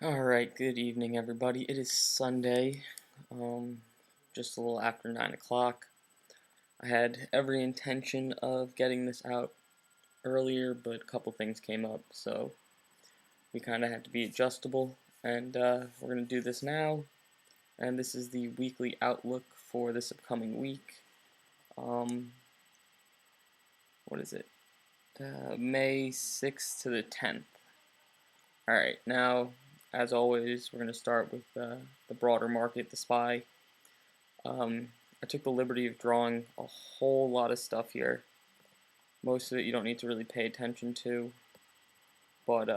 Alright, good evening everybody. It is Sunday, just a little after 9 o'clock. I had every intention of getting this out earlier, but a couple things came up, so we kind of had to be adjustable, and we're going to do this now. And this is the weekly outlook for this upcoming week. What is it? May 6th to the 10th. Alright, now, as always, we're going to start with the broader market, the SPY. I took the liberty of drawing a whole lot of stuff here. Most of it you don't need to really pay attention to, but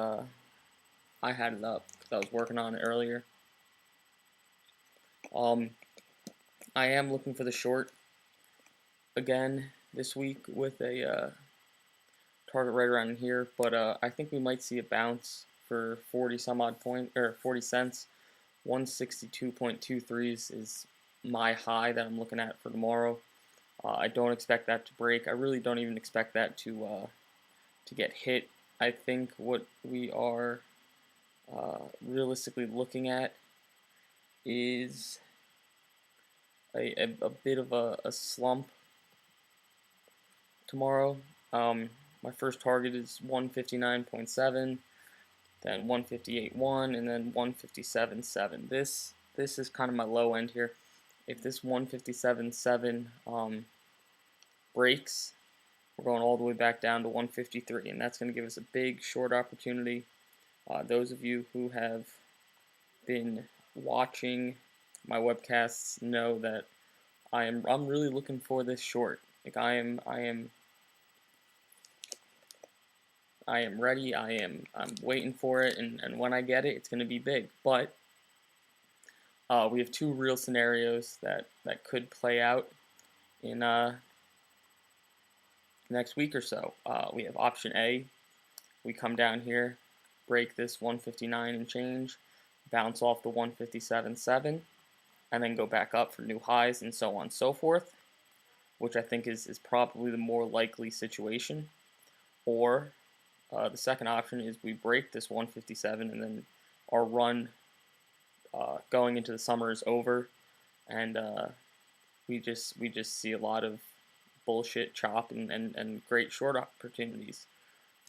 I had it up because I was working on it earlier. I am looking for the short again this week with a target right around here, but I think we might see a bounce for 40 some odd point or 40 cents. 162.23 is my high that I'm looking at for tomorrow. I don't expect that to break. I really don't even expect that to get hit. I think what we are realistically looking at is a bit of a slump tomorrow. My first target is 159.7, then 158.1, and then 157.7. This is kind of my low end here. If this 157.7 breaks, we're going all the way back down to 153, and that's going to give us a big short opportunity. Those of you who have been watching my webcasts know that I'm really looking for this short. Like I'm ready. I'm waiting for it, and when I get it, it's going to be big. But we have two real scenarios that could play out in next week or so. We have option A. We come down here, break this 159 and change, bounce off the 157.7, and then go back up for new highs and so on and so forth, which I think is probably the more likely situation. Or the second option is we break this 157 and then our run going into the summer is over, and we just see a lot of bullshit chop and great short opportunities.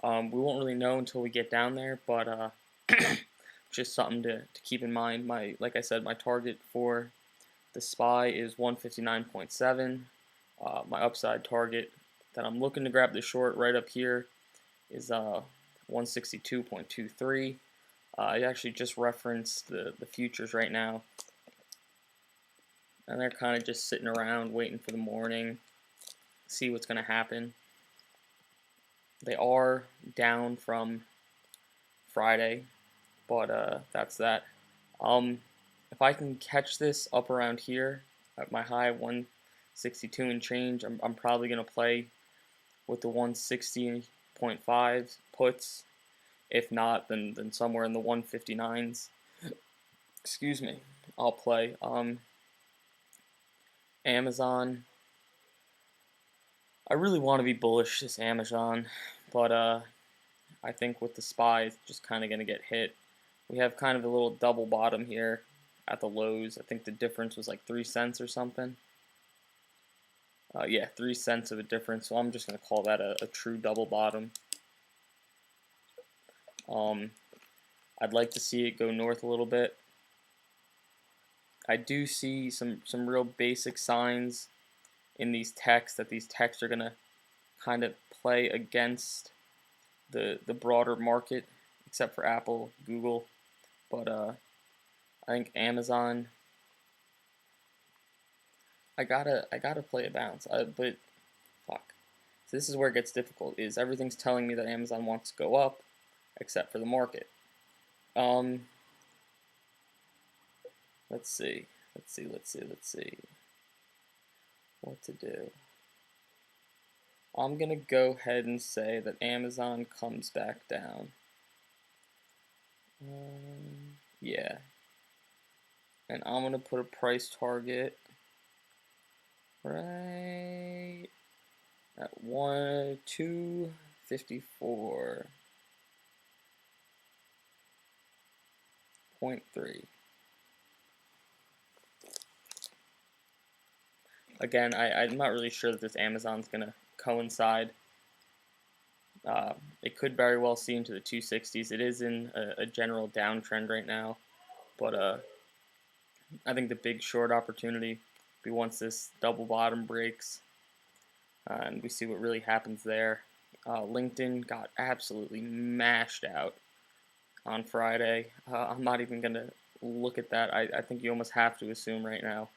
We won't really know until we get down there, but just something to keep in mind. Like I said, my target for the SPY is 159.7. My upside target that I'm looking to grab the short right up here is 162.23. I actually just referenced the futures right now, and they're kind of just sitting around waiting for the morning, see what's going to happen. They are down from Friday, but that's that. If I can catch this up around here at my high 162 and change, I'm probably going to play with the 160.5 puts. If not, then somewhere in the 159s. Excuse me. I'll play. Amazon. I really want to be bullish this Amazon, but I think with the SPY, it's just kind of going to get hit. We have kind of a little double bottom here at the lows. I think the difference was like 3 cents or something. Yeah, 3 cents of a difference, so I'm just going to call that a true double bottom. I'd like to see it go north a little bit. I do see some real basic signs in these techs that these techs are going to kind of play against the broader market, except for Apple, Google. But I think Amazon, I gotta play a bounce. But fuck. So this is where it gets difficult. Is everything's telling me that Amazon wants to go up, except for the market. Let's see. What to do? I'm gonna go ahead and say that Amazon comes back down. Yeah. And I'm gonna put a price target right at 254. 2.3. Again, I'm not really sure that this Amazon's going to coincide. It could very well see into the 260s. It is in a general downtrend right now, but I think the big short opportunity will be once this double bottom breaks, and we see what really happens there. LinkedIn got absolutely mashed out on Friday. I'm not even going to look at that. I think you almost have to assume right now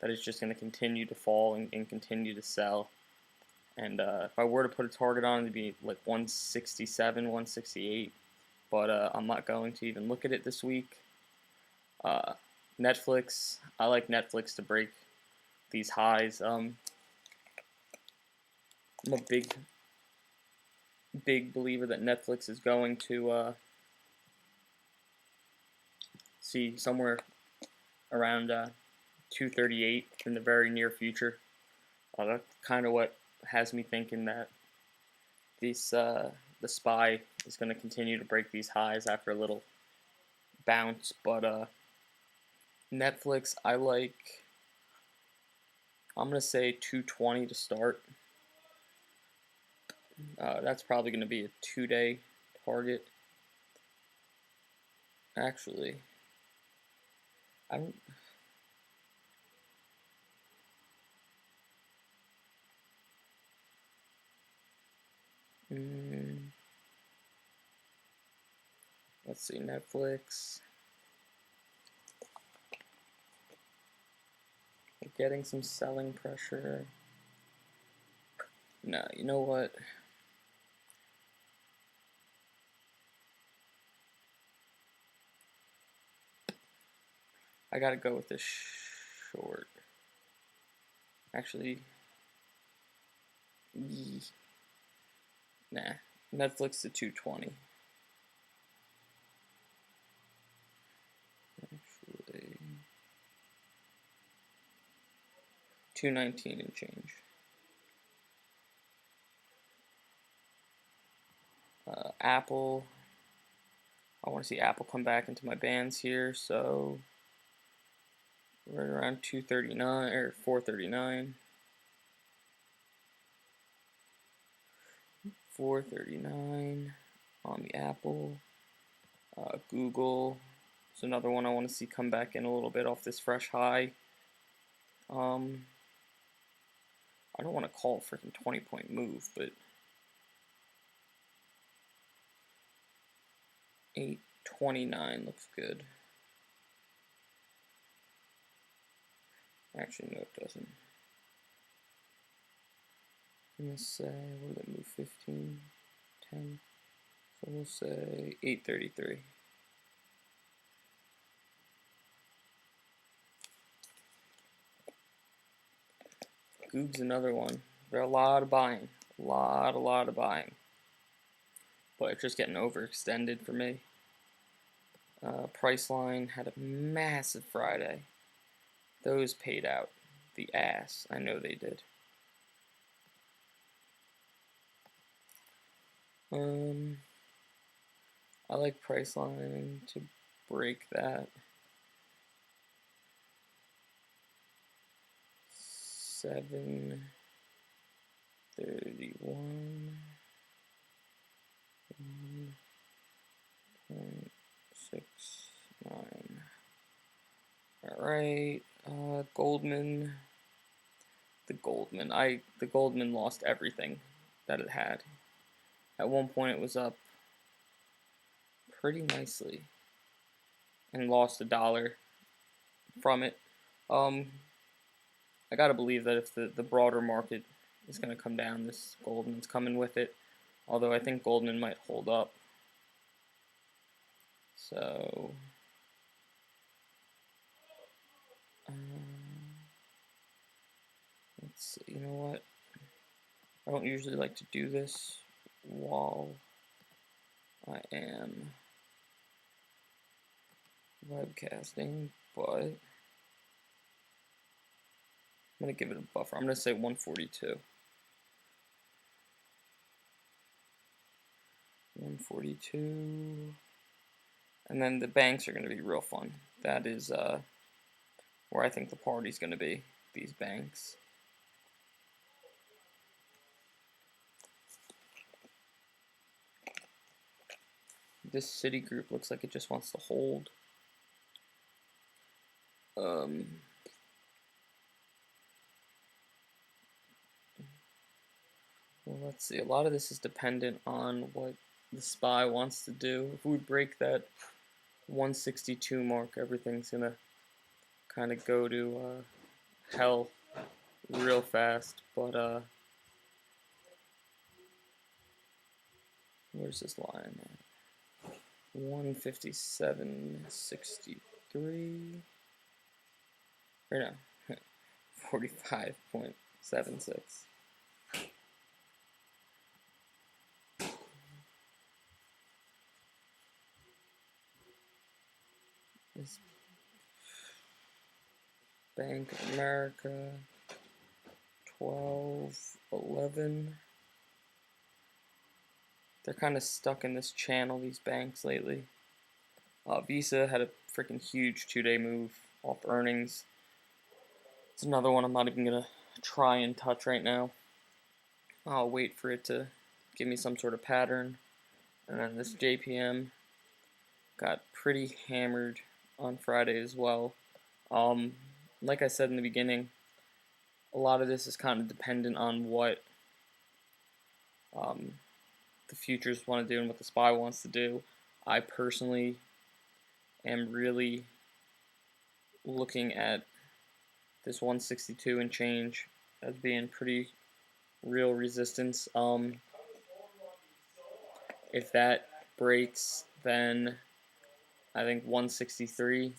that it's just going to continue to fall and continue to sell. And if I were to put a target on it, it'd be like 167, 168. But I'm not going to even look at it this week. Netflix, I like Netflix to break these highs. I'm a big believer that Netflix is going to see somewhere around 238 in the very near future. That's kind of what has me thinking that this the SPY is going to continue to break these highs after a little bounce. But Netflix, I'm going to say 220 to start. That's probably going to be a 2-day target. Actually, I'm. Let's see, Netflix. We're getting some selling pressure. No, you know what? I gotta go with this short. Actually, nah. Netflix to 220. Actually, 219 and change. Apple. I want to see Apple come back into my bands here, so right around 239 or 439. 439 on the Apple. Google is another one I want to see come back in a little bit off this fresh high. I don't want to call a freaking 20-point move, but 829 looks good. Actually, no, it doesn't. I'm going to say, what did it move? 15, 10. So we'll say 833. Goog's another one. There are a lot of buying. A lot of buying. But it's just getting overextended for me. Priceline had a massive Friday. Those paid out the ass. I know they did. I like Priceline to break that. 731. 1.69. Alright, Goldman. The Goldman lost everything that it had. At one point it was up pretty nicely and lost $1 from it. I gotta believe that if the broader market is gonna come down, this Goldman's coming with it. Although I think Goldman might hold up. So let's see, you know what? I don't usually like to do this while I am webcasting, but I'm going to give it a buffer. I'm going to say 142. 142. And And then the banks are going to be real fun. That is where I think the party's going to be, these banks. This Citigroup looks like it just wants to hold. Well, let's see. A lot of this is dependent on what the SPY wants to do. If we break that 162 mark, everything's gonna kind of go to hell real fast. But where's this line at? 157.63. Or no, 45.76. This Bank of America 12.11. They're kind of stuck in this channel, these banks, lately. Visa had a freaking huge 2-day move off earnings. It's another one I'm not even going to try and touch right now. I'll wait for it to give me some sort of pattern. And then this JPM got pretty hammered on Friday as well. Like I said in the beginning, a lot of this is kind of dependent on what the futures want to do and what the SPY wants to do. I personally am really looking at this 162 and change as being pretty real resistance. If that breaks, then I think 163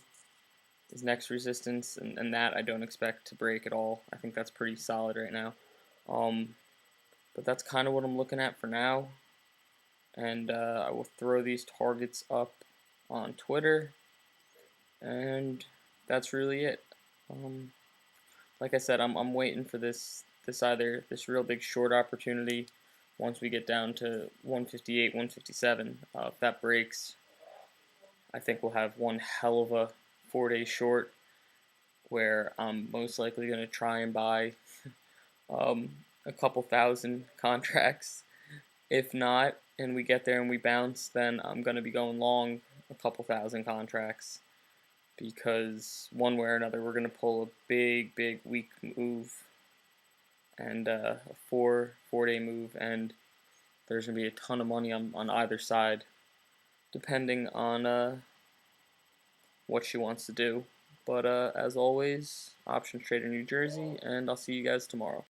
is next resistance, and that I don't expect to break at all. I think that's pretty solid right now. But that's kind of what I'm looking at for now. And I will throw these targets up on Twitter, and that's really it. Like I said, I'm waiting for this real big short opportunity once we get down to 158, 157. If that breaks, I think we'll have one hell of a 4-day short where I'm most likely going to try and buy a couple thousand contracts. If not, and we get there and we bounce, then I'm going to be going long a couple thousand contracts, because one way or another we're going to pull a big weak move and a four-day move, and there's going to be a ton of money on either side, depending on what she wants to do. But as always, Options Trader New Jersey, and I'll see you guys tomorrow.